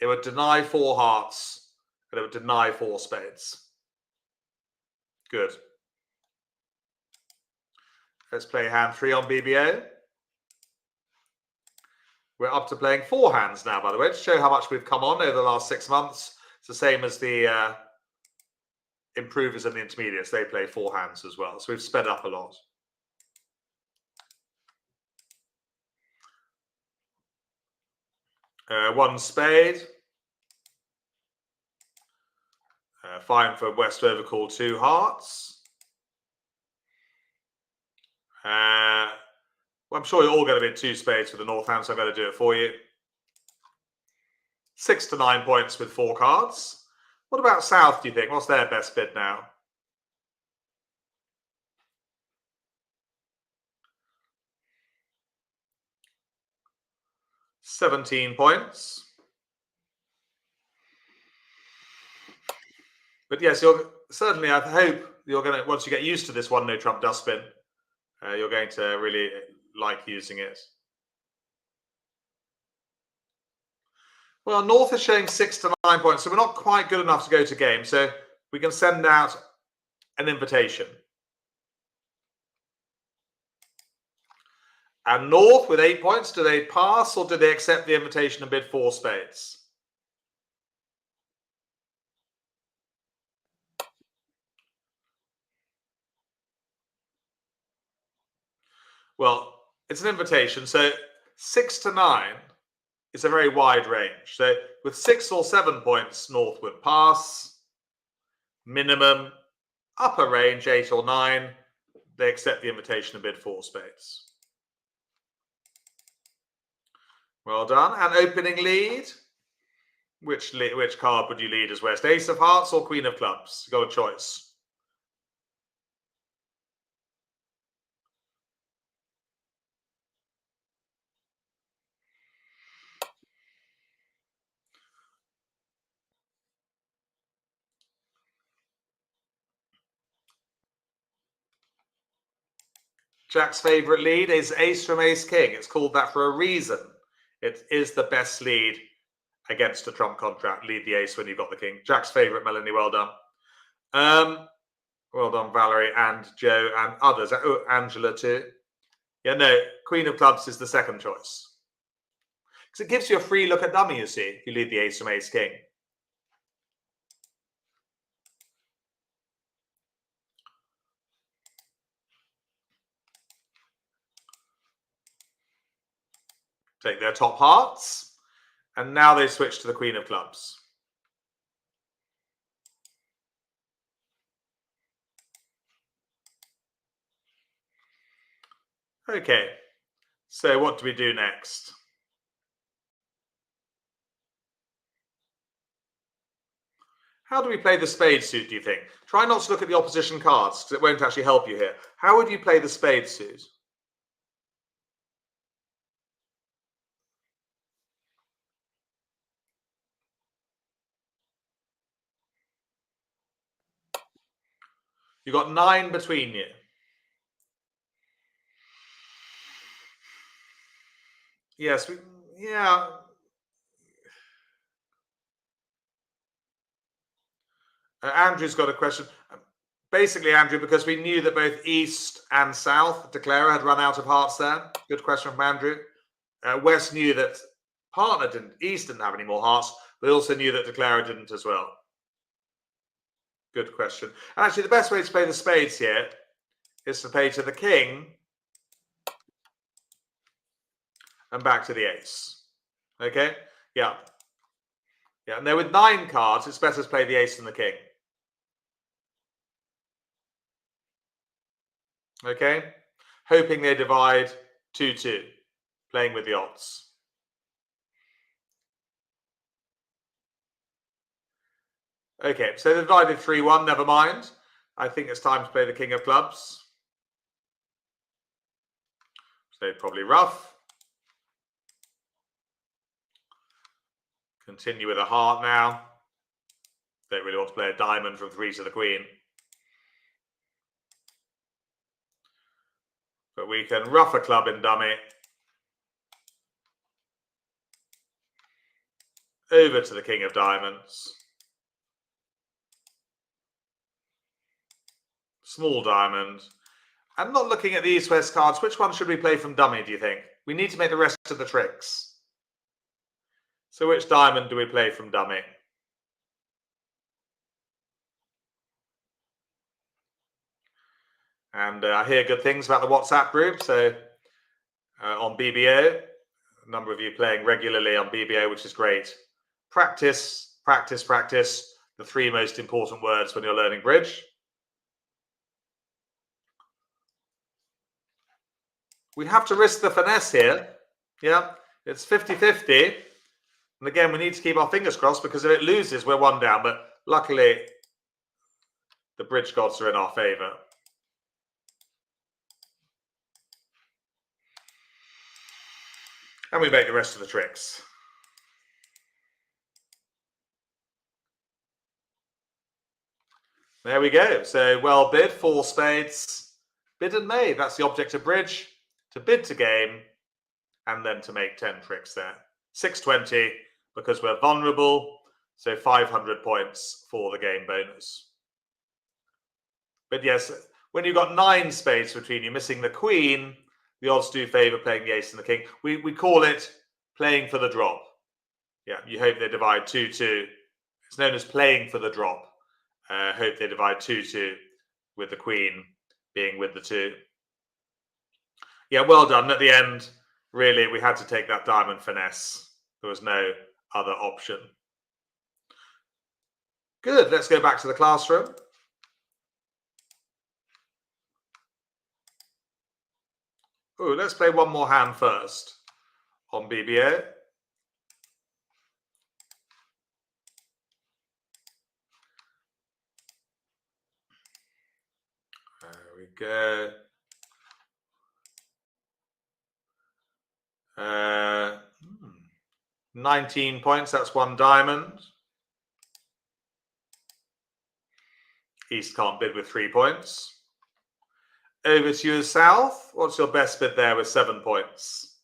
it would deny 4 hearts and it would deny 4 spades. Good. Let's play hand 3 on BBO. We're up to playing 4 hands now, by the way, to show how much we've come on over the last 6 months. It's the same as the improvers and the intermediates. They play 4 hands as well. So we've sped up a lot. One spade. Fine for West Overcall, 2 hearts. Well, I'm sure you're all going to bid 2 spades for the North hand, so I'm going to do it for you. 6 to 9 points with 4 cards. What about South, do you think? What's their best bid now? £17 points. But yes, you're certainly, I hope you're going to, once you get used to this 1 no trump dustbin, you're going to really like using it. Well, North is showing 6 to 9 points, so we're not quite good enough to go to game. So we can send out an invitation. And North with 8 points, do they pass or do they accept the invitation and bid 4 spades? Well, it's an invitation, so 6 to 9 is a very wide range. So with 6 or 7 points, North would pass. Minimum, upper range, 8 or 9, they accept the invitation and bid 4 spades. Well done. And opening lead. Which card would you lead as West? Ace of Hearts or Queen of Clubs? You've got a choice. Jack's favourite lead is Ace from Ace King. It's called that for a reason. It is the best lead against a trump contract. Lead the ace when you've got the king. Jack's favourite, Melanie. Well done. Well done, Valerie and Joe and others. Oh, Angela too. Yeah, no, Queen of Clubs is the second choice. Because it gives you a free look at dummy, you see, if you lead the ace from Ace King. Take their top hearts. And now they switch to the Queen of Clubs. Okay, so what do we do next? How do we play the spade suit, do you think? Try not to look at the opposition cards, because it won't actually help you here. How would you play the spade suit? You've got 9 between you. Yes, yeah. Andrew's got a question. Basically, Andrew, because we knew that both East and South, Declarer, had run out of hearts there. Good question from Andrew. West knew that partner didn't, East didn't have any more hearts, but also knew that Declarer didn't as well. Good question. And actually, the best way to play the spades here is to play to the king and back to the ace. Okay? Yeah. Yeah, and then with 9 cards, it's better to play the ace than the king. Okay? Hoping they divide 2-2, playing with the odds. Okay, so they divided 3-1, never mind. I think it's time to play the king of clubs. So probably rough. Continue with a heart now. Don't really want to play a diamond from 3 to the queen. But we can rough a club in dummy. Over to the king of diamonds. Small diamond. I'm not looking at the East-West cards. Which one should we play from dummy, do you think? We need to make the rest of the tricks. So which diamond do we play from dummy? And I hear good things about the WhatsApp group. So on BBO, a number of you playing regularly on BBO, which is great. Practice, practice, practice. The 3 most important words when you're learning bridge. We have to risk the finesse here. Yeah, it's 50-50. And again, we need to keep our fingers crossed because if it loses, we're 1 down. But luckily, the bridge gods are in our favour. And we make the rest of the tricks. There we go. So well bid, 4 spades. Bid and made. That's the object of bridge. To bid to game. And then to make 10 tricks there. 620 because we're vulnerable. So 500 points for the game bonus. But yes, when you've got 9 spades between you, missing the queen, The odds do favour playing the ace and the king. We call it playing for the drop. Yeah, you hope they divide 2-2. It's known as playing for the drop. Hope they divide 2-2 with the queen being with the 2. Yeah, well done. At the end, really, we had to take that diamond finesse. There was no other option. Good. Let's go back to the classroom. Oh, let's play one more hand first on BBO. There we go. 19 points, that's 1 diamond. East can't bid with 3 points. Over to you, South. What's your best bid there with 7 points?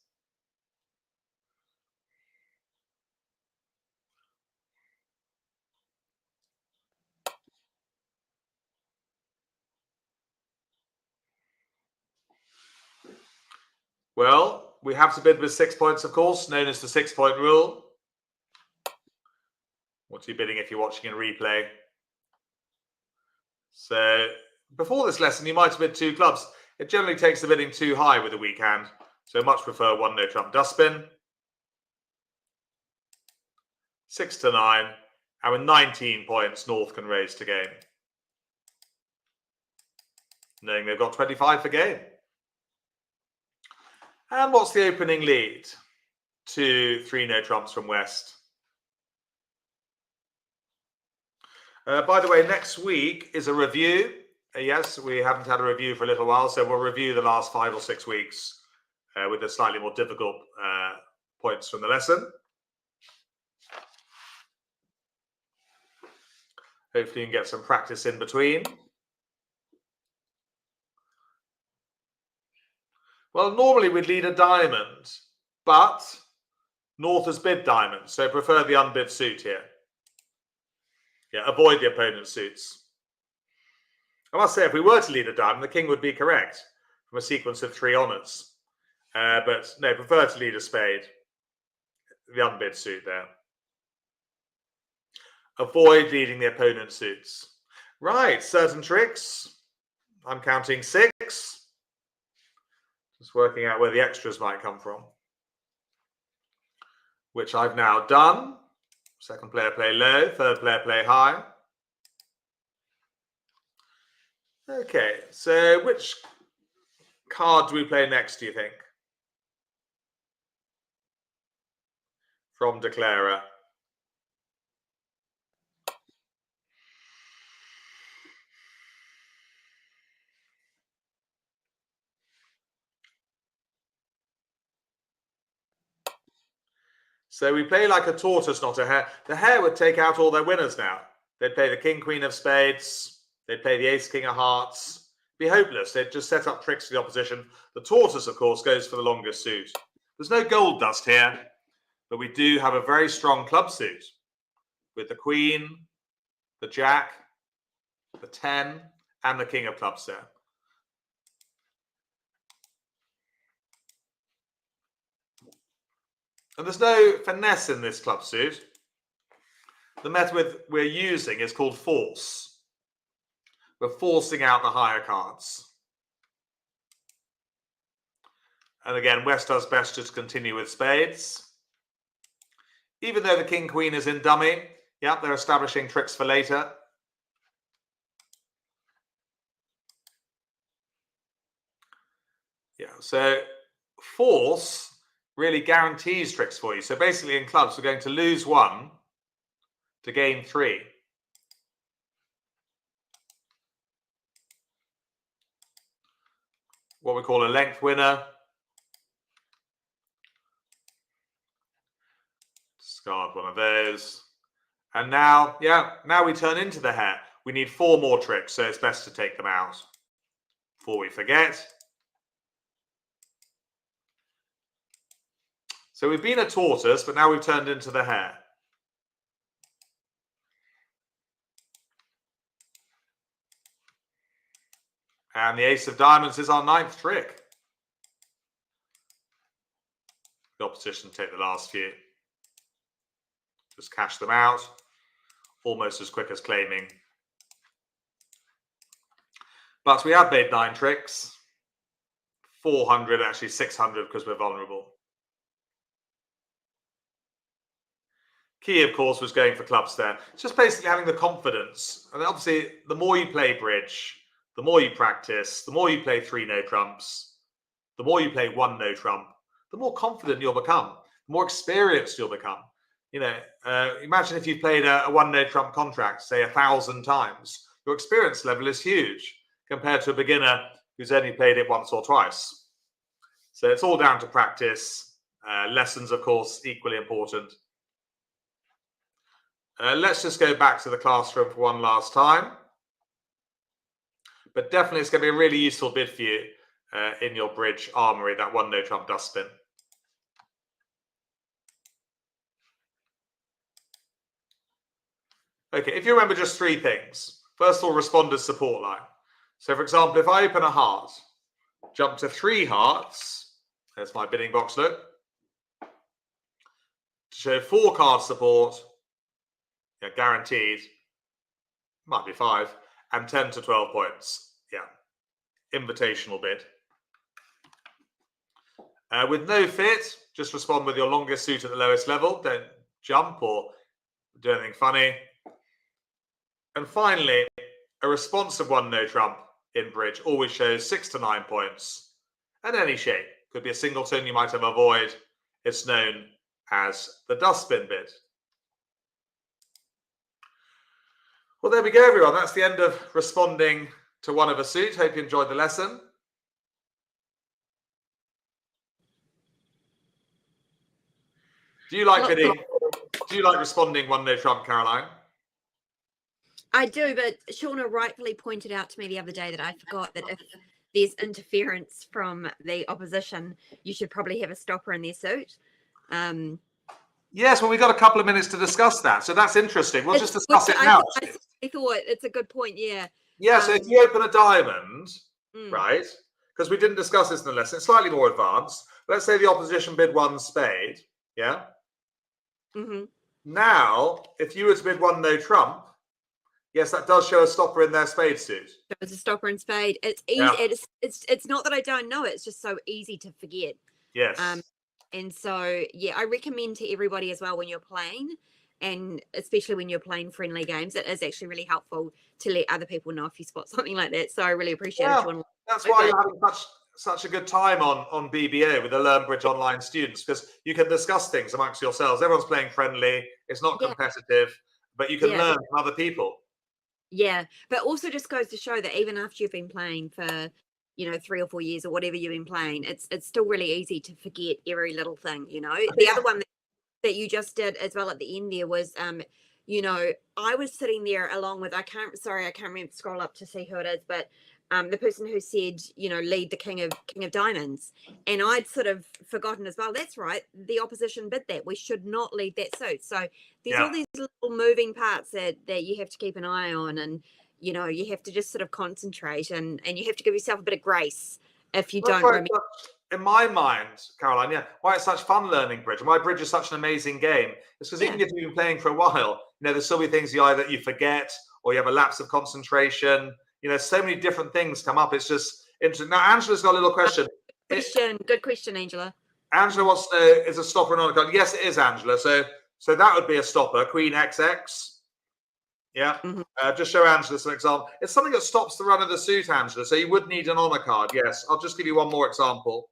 Well, we have to bid with 6 points, of course, known as the 6-point rule. What are you bidding if you're watching in replay? So, before this lesson, you might have bid 2 clubs. It generally takes the bidding too high with a weak hand, so much prefer 1 no trump dustbin. 6-9, and with 19 points, North can raise to game, knowing they've got 25 for game. And what's the opening lead? 2-3 no trumps from West. By the way, next week is a review. Yes, we haven't had a review for a little while, so we'll review the last 5 or 6 weeks with the slightly more difficult points from the lesson. Hopefully you can get some practice in between. Well, normally we'd lead a diamond, but North has bid diamond, so prefer the unbid suit here. Yeah, avoid the opponent's suits. I must say, if we were to lead a diamond, the king would be correct from a sequence of 3 honours. But no, prefer to lead a spade. The unbid suit there. Avoid leading the opponent's suits. Right, certain tricks. I'm counting 6. Just working out where the extras might come from. Which I've now done. Second player play low, third player play high. Okay, so which card do we play next, do you think? From Declarer. So we play like a tortoise, not a hare. The hare would take out all their winners now. They'd play the king, queen of spades. They'd play the ace, king of hearts. Be hopeless. They'd just set up tricks for the opposition. The tortoise, of course, goes for the longest suit. There's no gold dust here, but we do have a very strong club suit with the queen, the jack, the 10, and the king of clubs there. And there's no finesse in this club suit. The method we're using is called force. We're forcing out the higher cards. And again, West does best just continue with spades. Even though the king, queen is in dummy, yeah, they're establishing tricks for later. Yeah, so force really guarantees tricks for you. So basically in clubs, we're going to lose 1 to gain 3. What we call a length winner. Discard one of those. And now, yeah, now we turn into the hare. We need 4 more tricks, so it's best to take them out before we forget. So we've been a tortoise, but now we've turned into the hare. And the ace of diamonds is our 9th trick. the opposition take the last few. Just cash them out, almost as quick as claiming. But we have made 9 tricks. 400, actually 600 because we're vulnerable. Key, of course, was going for clubs there. It's just basically having the confidence. And obviously, the more you play bridge, the more you practice, the more you play 3 no trumps, the more you play 1 no trump, the more confident you'll become, the more experienced you'll become. You know, imagine if you've played a 1 no trump contract, say 1,000 times. Your experience level is huge compared to a beginner who's only played it once or twice. So it's all down to practice. Lessons, of course, equally important. Let's just go back to the classroom for one last time. But definitely it's going to be a really useful bid for you in your bridge armory, that 1 no trump dustbin. Okay, if you remember just 3 things. First of all, responders support line. So for example, if I open a heart, jump to 3 hearts, there's my bidding box look, to show 4 card support, yeah, guaranteed, might be 5, and 10 to 12 points. Yeah, invitational bid. With no fit, just respond with your longest suit at the lowest level. Don't jump or do anything funny. And finally, a responsive 1 no trump in bridge always shows 6 to 9 points. And any shape. Could be a singleton you might have a void. It's known as the dustbin bid. Well, there we go, everyone. That's the end of responding to 1 of a suit. Hope you enjoyed the lesson. Do you like bidding? Do you like responding 1 no trump, Caroline? I do, but Shauna rightfully pointed out to me the other day that I forgot that if there's interference from the opposition, you should probably have a stopper in their suit. Yes, well, we've got a couple of minutes to discuss that. So that's interesting. We'll just discuss it now. I thought it's a good point, yeah. Yeah, so if you open a diamond, right, because we didn't discuss this in the lesson, it's slightly more advanced. Let's say the opposition bid 1 spade, yeah? Mm-hmm. Now, if you were to bid 1 no trump, yes, that does show a stopper in their spade suit. There's a stopper in spade. It's easy. Yeah. It's not that I don't know it. It's just so easy to forget. Yes. And so, yeah, I recommend to everybody as well when you're playing, and especially when you're playing friendly games, it is actually really helpful to let other people know if you spot something like that. So I really appreciate it. That's why you're having such a good time on BBO with the Learn Bridge Online students, because you can discuss things amongst yourselves. Everyone's playing friendly. It's not competitive, but you can learn from other people. Yeah, but also just goes to show that even after you've been playing for, 3 or 4 years or whatever you've been playing, it's still really easy to forget every little thing, The other one that you just did as well at the end there was, I was sitting there along with, I can't remember, scroll up to see who it is, but the person who said, lead the king of diamonds. And I'd sort of forgotten as well, that's right, the opposition bid that. We should not lead that suit. So there's all these little moving parts that you have to keep an eye on, and, you have to just sort of concentrate, and you have to give yourself a bit of grace if you don't remember. In my mind, Caroline, why it's such fun learning bridge, and why bridge is such an amazing game, is because even if you've been playing for a while, there's so many things you forget, or you have a lapse of concentration. So many different things come up. It's just interesting. Now, Angela's got a little question. Good question, Angela. Angela wants to know, is a stopper not a card? Yes, it is, Angela. So that would be a stopper, Queen XX. Yeah. Just show Angela some example. It's something that stops the run of the suit, Angela. So you would need an honor card. Yes. I'll just give you one more example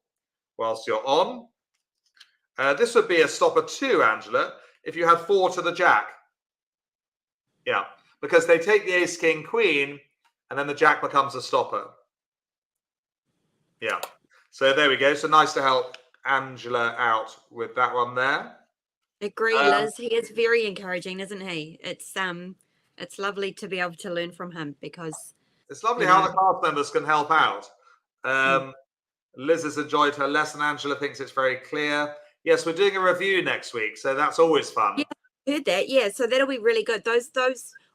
whilst you're on. This would be a stopper 2, Angela, if you had 4 to the jack. Yeah. Because they take the ace, king, queen, and then the jack becomes a stopper. Yeah. So there we go. So nice to help Angela out with that one there. Agree, Liz. He is very encouraging, isn't he? It's lovely to be able to learn from him, because it's lovely how the class members can help out. Liz has enjoyed her lesson. Angela thinks it's very clear. Yes, we're doing a review next week, so that's always fun. Yeah, I heard that. Yeah, so that'll be really good. Those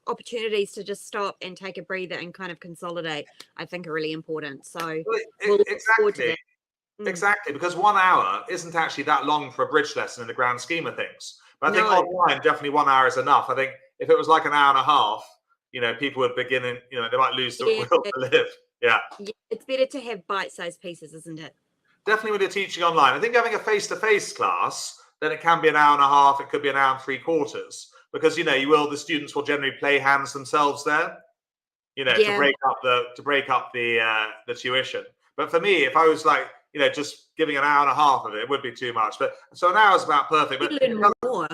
opportunities to just stop and take a breather and kind of consolidate, I think, are really important. So we'll look forward to that. Exactly, because 1 hour isn't actually that long for a bridge lesson in the grand scheme of things. But I think No. online, definitely 1 hour is enough. I think if it was like an hour and a half, people would begin in, they might lose the Yeah. will to live. Yeah. Yeah, it's better to have bite-sized pieces, isn't it? Definitely when you're teaching online. I think having a face-to-face class, then it can be an hour and a half, it could be an hour and three quarters. Because the students will generally play hands themselves there, to Yeah. break up the tuition. But for me, if I was like, just giving an hour and a half of it, it would be too much. But so an hour is about perfect. You But learn more.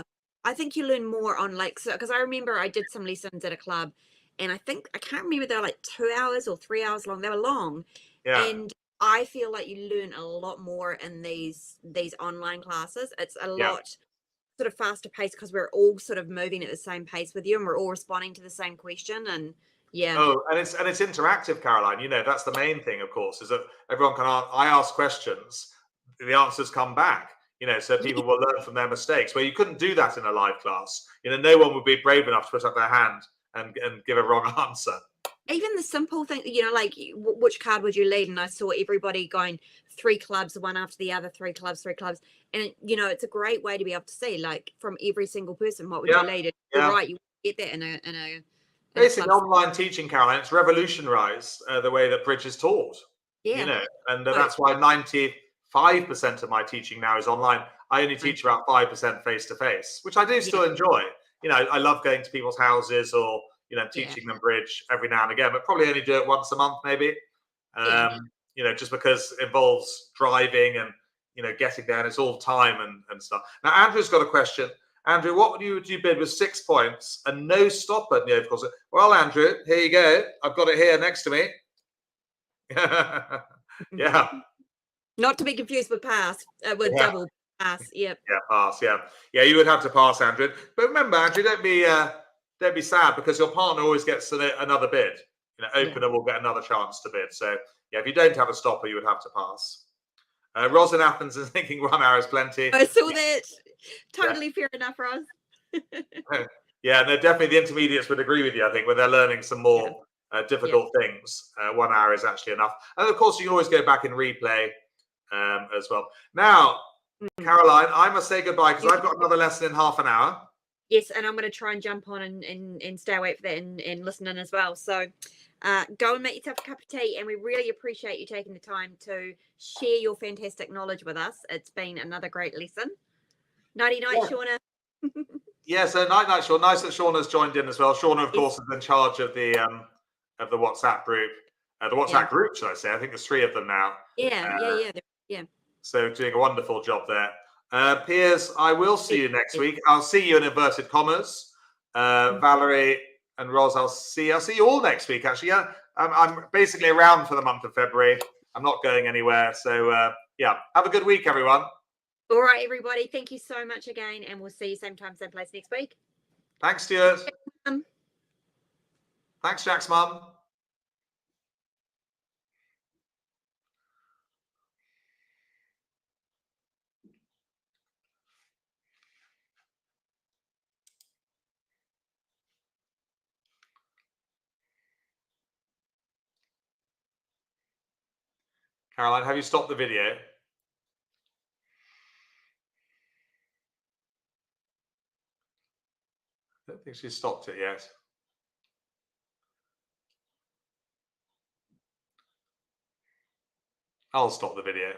I think you learn more on because I remember I did some lessons at a club, and I can't remember, they were like 2 hours or 3 hours long. They were long, yeah, and I feel like you learn a lot more in these online classes. It's a yeah. lot sort of faster paced because we're all sort of moving at the same pace with you, and we're all responding to the same question. And yeah, Oh, and it's interactive, Caroline. That's the main thing, of course, is that everyone can. I ask questions, the answers come back. So yeah. people will learn from their mistakes. Where you couldn't do that in a live class. No one would be brave enough to put up their hand and give a wrong answer. Even the simple thing, like which card would you lead? And I saw everybody going 3 clubs, one after the other, 3 clubs, 3 clubs. And, it's a great way to be able to see, like, from every single person, what would you Yeah, lead? And you're yeah. right, you get that in a Basically, club. online teaching, Caroline, it's revolutionized the way that bridge is taught. Yeah. And Oh, that's why 95% of my teaching now is online. I only right. teach about 5% face to face, which I do Yeah. still enjoy. I love going to people's houses or Yeah. teaching them bridge every now and again, but probably only do it once a month, maybe. Yeah. Just because it involves driving and getting there, and it's all time and stuff. Now, Andrew's got a question. Andrew, what would you bid with 6 points and no stopper in the over course? Well, Andrew, here you go. I've got it here next to me. Yeah. Not to be confused with pass, with Yeah. double pass. Yep. Yeah, pass. Yeah, you would have to pass, Andrew. But remember, Andrew, don't be sad because your partner always gets another bid. Yeah. Opener will get another chance to bid. So yeah, if you don't have a stopper, you would have to pass. Ros in Athens is thinking 1 hour is plenty. I saw that. Totally fair enough, Roz. Yeah, no, definitely the intermediates would agree with you. I think when they're learning some more difficult things, 1 hour is actually enough. And of course, you can always go back and replay as well. Now, Caroline, I must say goodbye because I've got another lesson in half an hour. Yes, and I'm going to try and jump on and stay awake for that and listen in as well. So go and make yourself a cup of tea, and we really appreciate you taking the time to share your fantastic knowledge with us. It's been another great lesson. Nighty night, Shauna. Yeah, so night, Sean. Nice that Shauna's joined in as well. Shauna, of course, is in charge of the WhatsApp group. The WhatsApp group, should I say? I think there's 3 of them now. Yeah. So doing a wonderful job there. Piers, I will see you next week. I'll see you in inverted commas. Valerie and Ros, I'll see you all next week, actually. Yeah, I'm basically around for the month of February. I'm not going anywhere. So, yeah, have a good week, everyone. All right, everybody. Thank you so much again, and we'll see you same time, same place next week. Thanks, Stuart. Thanks, Jack's mum. Caroline, have you stopped the video? I don't think she's stopped it yet. I'll stop the video.